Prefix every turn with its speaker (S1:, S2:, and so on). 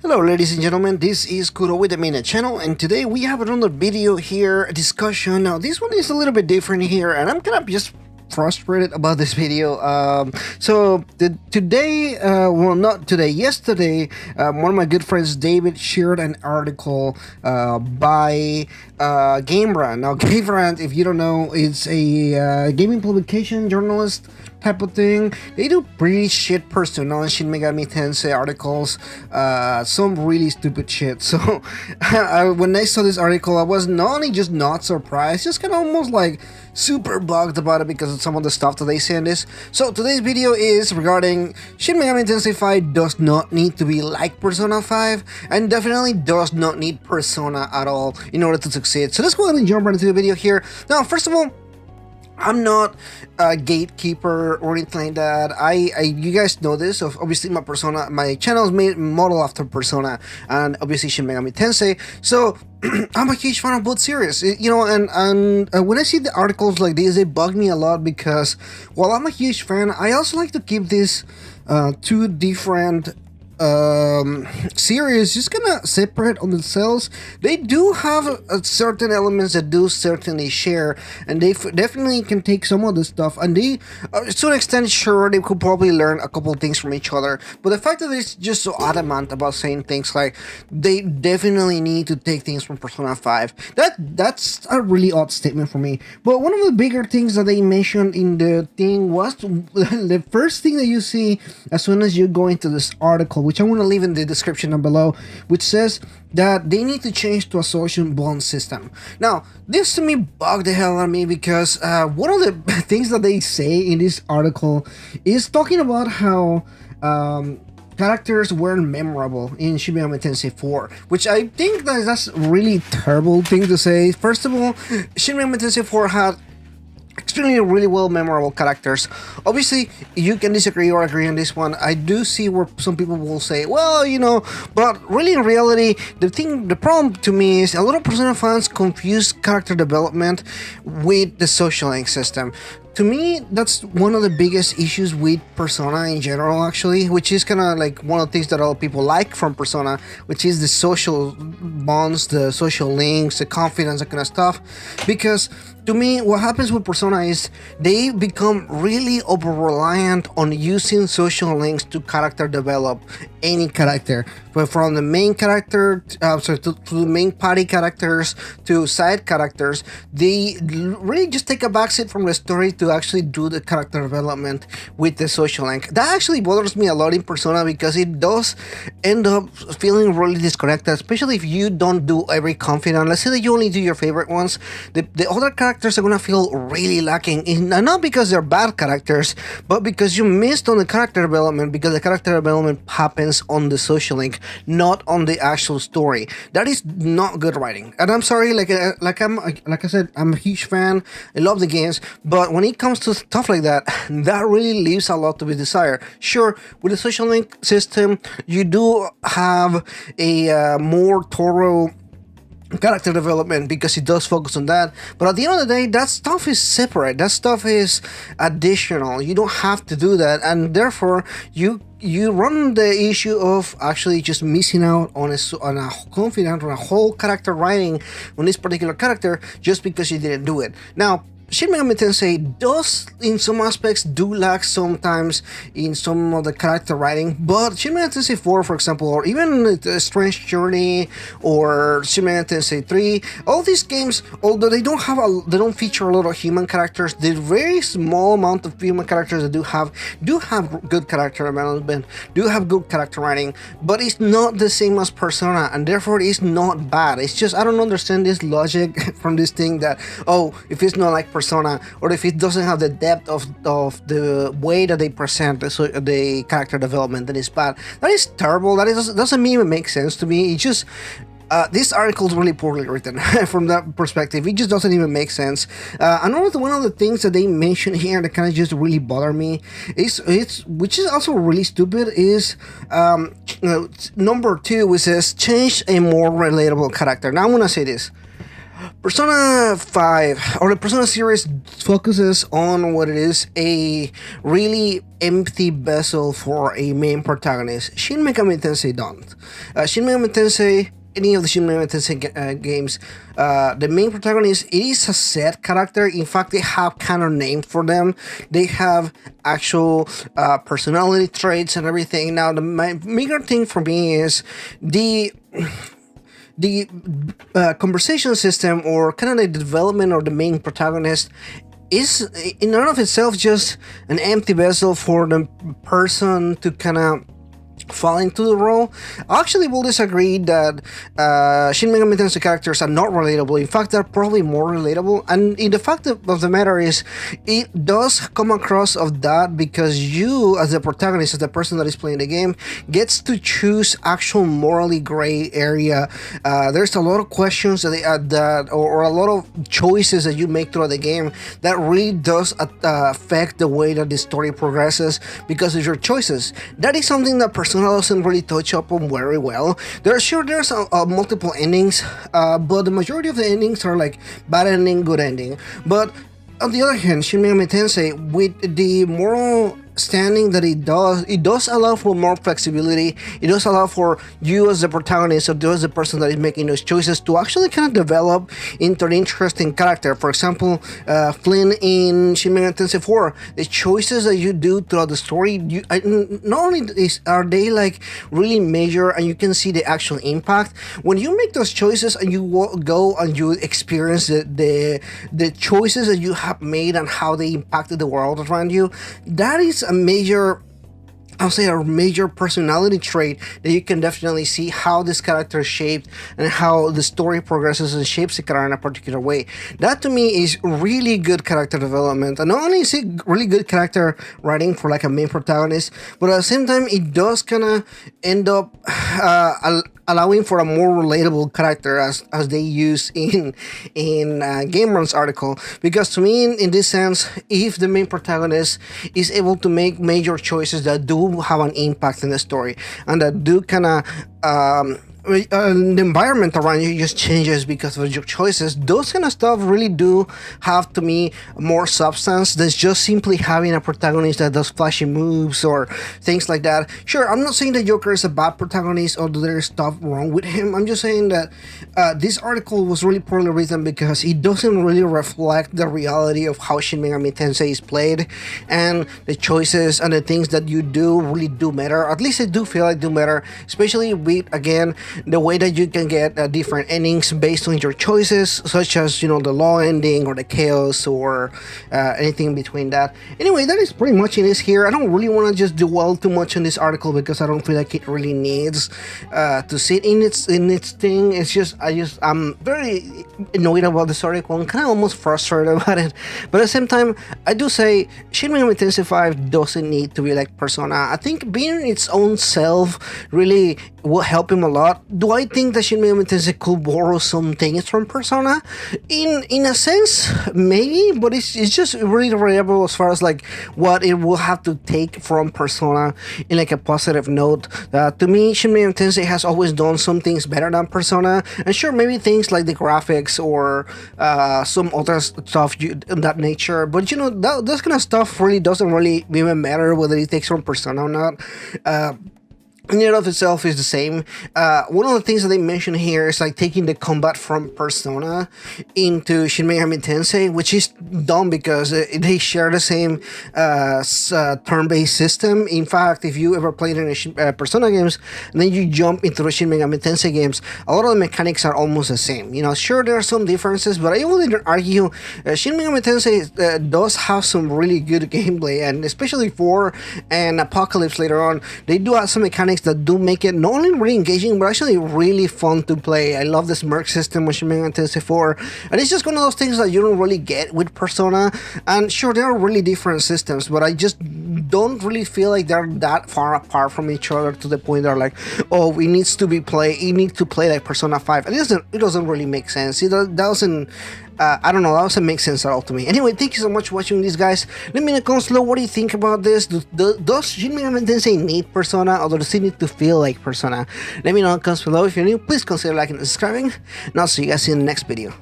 S1: Hello ladies and gentlemen, this is Kuro with the Main channel, and today we have another video here, a discussion. Now this one is a little bit different here, and I'm kind of just frustrated about this video. Not today, yesterday, one of my good friends David shared an article by Gamerant. Now Gamerant, if you don't know, it's a gaming publication journalist type of thing. They do pretty shit Persona, Shin Megami Tensei articles, some really stupid shit. So when I saw this article, I was not only just not surprised, just kind of almost like super bugged about it because of some of the stuff that they say in this. So today's video is regarding Shin Megami Tensei 5 does not need to be like Persona 5, and definitely does not need Persona at all in order to succeed. So let's go ahead and jump right into the video here. Now, first of all, I'm not a gatekeeper or anything like that. You guys know this. So obviously, my channel is made model after Persona, and obviously Shin Megami Tensei. So I'm a huge fan of both series, and when I see the articles like these, they bug me a lot because while I'm a huge fan, I also like to keep these two different series just kind of separate on themselves. They do have certain elements that do certainly share, and they definitely can take some of the stuff, and they to an extent, sure, they could probably learn a couple things from each other. But the fact that it's just so adamant about saying things like they definitely need to take things from Persona 5, that's a really odd statement for me. But one of the bigger things that they mentioned in the thing was the first thing that you see as soon as you go into this article, which I'm going to leave in the description down below, which says that they need to change to a social bond system. Now, this to me bugged the hell out of me because one of the things that they say in this article is talking about how characters weren't memorable in Shin Megami Tensei 4, which I think that's a really terrible thing to say. First of all, Shin Megami Tensei 4 had extremely really well memorable characters. Obviously you can disagree or agree on this one. I do see where some people will say, well, but really in reality the problem to me is a lot of Persona fans confuse character development with the social link system. To me, that's one of the biggest issues with Persona in general, actually, which is kind of like one of the things that a lot of people like from Persona, which is the social bonds, the social links, the confidence, that kind of stuff. Because to me, what happens with Persona is they become really over-reliant on using social links to character develop any character. But from the main character, to the main party characters, to side characters, they really just take a backseat from the story to actually do the character development with the social link. That actually bothers me a lot in Persona because it does end up feeling really disconnected, especially if you don't do every confidant. Let's say that you only do your favorite ones. The other characters are gonna feel really lacking, and not because they're bad characters, but because you missed on the character development, because the character development happens on the social link, not on the actual story. That is not good writing, and I'm sorry. Like I said, I'm a huge fan. I love the games, but when it comes to stuff like that, that really leaves a lot to be desired. Sure, with the social link system, you do have a more thorough character development because it does focus on that, but at the end of the day, that stuff is separate. That stuff is additional. You don't have to do that, and therefore you run the issue of actually just missing out on a confident, on a whole character writing on this particular character just because you didn't do it. Now, Shin Megami Tensei does, in some aspects, do lack sometimes in some of the character writing, but Shin Megami Tensei 4, for example, or even Strange Journey or Shin Megami Tensei 3, all these games, although they don't feature a lot of human characters, the very small amount of human characters that do have good character development, do have good character writing, but it's not the same as Persona, and therefore it's not bad. It's just, I don't understand this logic from this thing that, oh, if it's not like Persona, or if it doesn't have the depth of the way that they present the character development, then it's bad. That is terrible. That doesn't even make sense to me. It just this article is really poorly written from that perspective. It just doesn't even make sense. Another one of the things that they mention here that kind of just really bother me which is also really stupid, is number 2, which says change a more relatable character. Now I'm gonna say this. Persona 5 or the Persona series focuses on what it is a really empty vessel for a main protagonist. Shin Megami Tensei don't. Shin Megami Tensei, any of the Shin Megami Tensei games, the main protagonist, it is a set character. In fact, they have kind of names for them. They have actual personality traits and everything. Now, the bigger thing for me is the conversation system, or kind of the development of the main protagonist, is in and of itself just an empty vessel for the person to kind of fall into the role. I actually will disagree that Shin Megami Tensei characters are not relatable. In fact, they're probably more relatable. And the fact of the matter is, it does come across of that because you, as the protagonist, as the person that is playing the game, gets to choose actual morally gray area. There's a lot of questions or a lot of choices that you make throughout the game that really does affect the way that the story progresses because of your choices. That is something that Persona doesn't really touch up on very well. There's multiple endings, but the majority of the endings are like bad ending, good ending. But on the other hand, Shin Megami Tensei, with the moral standing that it does allow for more flexibility. It does allow for you as the protagonist, or you as the person that is making those choices, to actually kind of develop into an interesting character. For example, Flynn in Shin Megami Tensei 4, the choices that you do throughout the story, not only are they like really major and you can see the actual impact, when you make those choices and you go and you experience the choices that you have made and how they impacted the world around you, that is a major, I'll say, a major personality trait that you can definitely see how this character is shaped and how the story progresses and shapes the character in a particular way. That to me is really good character development, and not only is it really good character writing for like a main protagonist, but at the same time it does kind of end up allowing for a more relatable character, as they use in Gamerant's article. Because to me, in this sense, if the main protagonist is able to make major choices that do have an impact in the story and that do kind of the environment around you just changes because of your choices, those kind of stuff really do have, to me, more substance than just simply having a protagonist that does flashy moves or things like that. Sure, I'm not saying that Joker is a bad protagonist or there's stuff wrong with him. I'm just saying that this article was really poorly written because it doesn't really reflect the reality of how Shin Megami Tensei is played, and the choices and the things that you do really do matter. At least I do feel like do matter, especially with, again, the way that you can get different endings based on your choices, such as, the law ending or the chaos or anything in between that. Anyway, that is pretty much it is here. I don't really want to just dwell too much on this article because I don't feel like it really needs to sit in its thing. It's just I'm very annoyed about this article. I'm kind of almost frustrated about it, but at the same time, I do say Shin Megami Tensei 5 doesn't need to be like Persona. I think being its own self really will help him a lot. Do I think that Shin Megami Tensei could borrow some things from Persona? In a sense, maybe, but it's just really reliable as far as like what it will have to take from Persona in like a positive note. To me, Shin Megami Tensei has always done some things better than Persona, and sure, maybe things like the graphics or some other stuff in that nature, but those kind of stuff really doesn't really even matter whether it takes from Persona or not. In and of itself is the same. One of the things that they mention here is like taking the combat from Persona into Shin Megami Tensei, which is dumb because they share the same turn-based system. In fact, if you ever played in Persona games and then you jump into the Shin Megami Tensei games, a lot of the mechanics are almost the same. Sure, there are some differences, but I wouldn't argue Shin Megami Tensei does have some really good gameplay, and especially for an Apocalypse later on, they do have some mechanics that do make it not only really engaging but actually really fun to play. I love this merc system with Shin Megami Tensei 4, and it's just one of those things that you don't really get with Persona. And sure, there are really different systems, but I just don't really feel like they're that far apart from each other to the point they're like, oh, it needs to play like Persona 5. It doesn't really make sense. I don't know, that doesn't make sense at all to me. Anyway, thank you so much for watching this, guys. Let me know in the comments below, what do you think about this? Does Shin Megami Tensei need Persona, or does it need to feel like Persona? Let me know in the comments below. If you're new, please consider liking and subscribing, and I'll see you guys in the next video.